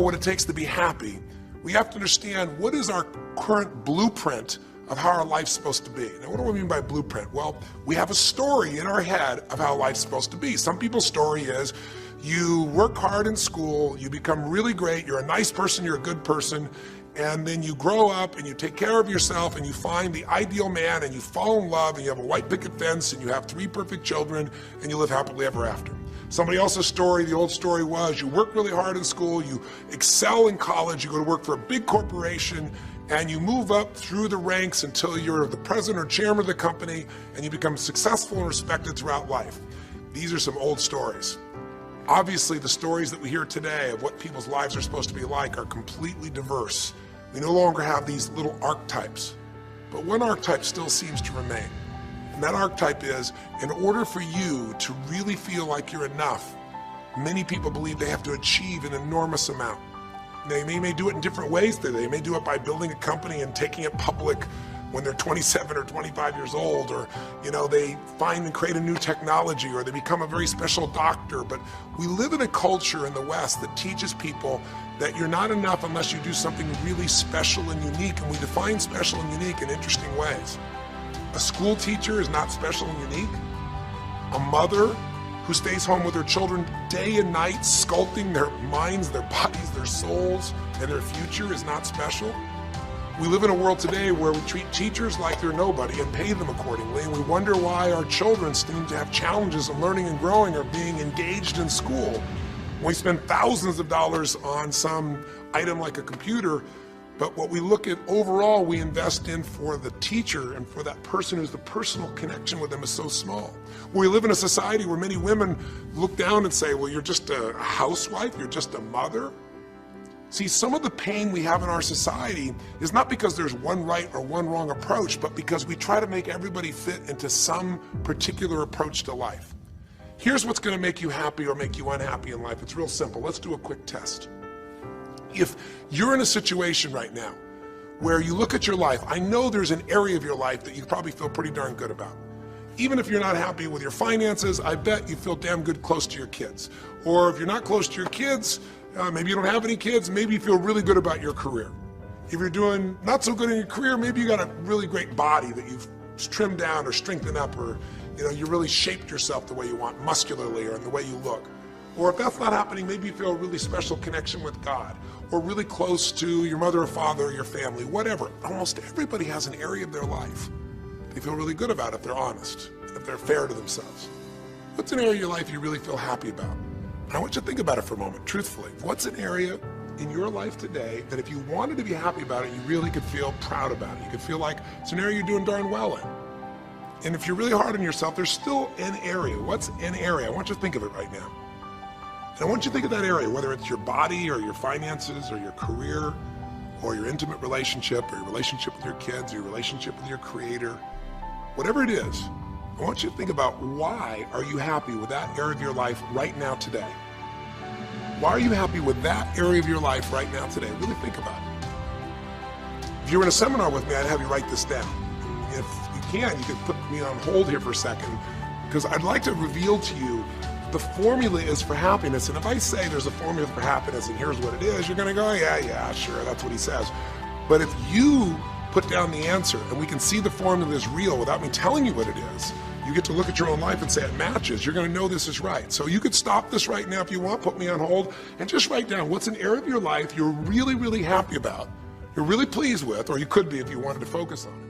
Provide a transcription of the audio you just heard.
what it takes to be happy, we have to understand what is our current blueprint of how our life's supposed to be. Now, what do I mean by blueprint? Well, we have a story in our head of how life's supposed to be. Some people's story is you work hard in school, you become really great, you're a nice person, you're a good person, and then you grow up and you take care of yourself and you find the ideal man and you fall in love and you have a white picket fence and you have 3 perfect children and you live happily ever after. Somebody else's story, the old story was you work really hard in school, you excel in college, you go to work for a big corporation, and you move up through the ranks until you're the president or chairman of the company and you become successful and respected throughout life. These are some old stories. Obviously, the stories that we hear today of what people's lives are supposed to be like are completely diverse. We no longer have these little archetypes, but one archetype still seems to remain. And that archetype is, in order for you to really feel like you're enough, many people believe they have to achieve an enormous amount. They may do it in different ways. They may do it by building a company and taking it public when they're 27 or 25 years old, or they find and create a new technology, or they become a very special doctor. But we live in a culture in the West that teaches people that you're not enough unless you do something really special and unique, and we define special and unique in interesting ways. A school teacher is not special and unique. A mother who stays home with her children day and night, sculpting their minds, their bodies, their souls, and their future is not special. We live in a world today where we treat teachers like they're nobody and pay them accordingly, and we wonder why our children seem to have challenges in learning and growing or being engaged in school. We spend thousands of dollars on some item like a computer, but what we look at overall, we invest in for the teacher and for that person who's the personal connection with them is so small. We live in a society where many women look down and say, well, you're just a housewife, you're just a mother. See, some of the pain we have in our society is not because there's one right or one wrong approach, but because we try to make everybody fit into some particular approach to life. Here's what's going to make you happy or make you unhappy in life. It's real simple. Let's do a quick test. If you're in a situation right now where you look at your life, I know there's an area of your life that you probably feel pretty darn good about. Even if you're not happy with your finances, I bet you feel damn good close to your kids. Or if you're not close to your kids, maybe you don't have any kids, maybe you feel really good about your career. If you're doing not so good in your career, maybe you got a really great body that you've trimmed down or strengthened up, or you really shaped yourself the way you want, muscularly, or in the way you look. Or if that's not happening, maybe you feel a really special connection with God, or really close to your mother or father or your family, whatever. Almost everybody has an area of their life they feel really good about if they're honest, if they're fair to themselves. What's an area of your life you really feel happy about? And I want you to think about it for a moment, truthfully. What's an area in your life today that if you wanted to be happy about it, you really could feel proud about it? You could feel like it's an area you're doing darn well in. And if you're really hard on yourself, there's still an area. What's an area? I want you to think of it right now. And I want you to think of that area, whether it's your body or your finances or your career or your intimate relationship or your relationship with your kids or your relationship with your creator, whatever it is. I want you to think about, why are you happy with that area of your life right now today? Why are you happy with that area of your life right now today? Really think about it. If you were in a seminar with me, I'd have you write this down. If you can, you could put me on hold here for a second, because I'd like to reveal to you the formula is for happiness. And if I say there's a formula for happiness and here's what it is, you're gonna go, yeah, sure, that's what he says. But if you put down the answer and we can see the formula is real without me telling you what it is, you get to look at your own life and say it matches. You're gonna know this is right. So you could stop this right now if you want, put me on hold, and just write down what's an area of your life you're really, really happy about, you're really pleased with, or you could be if you wanted to focus on it.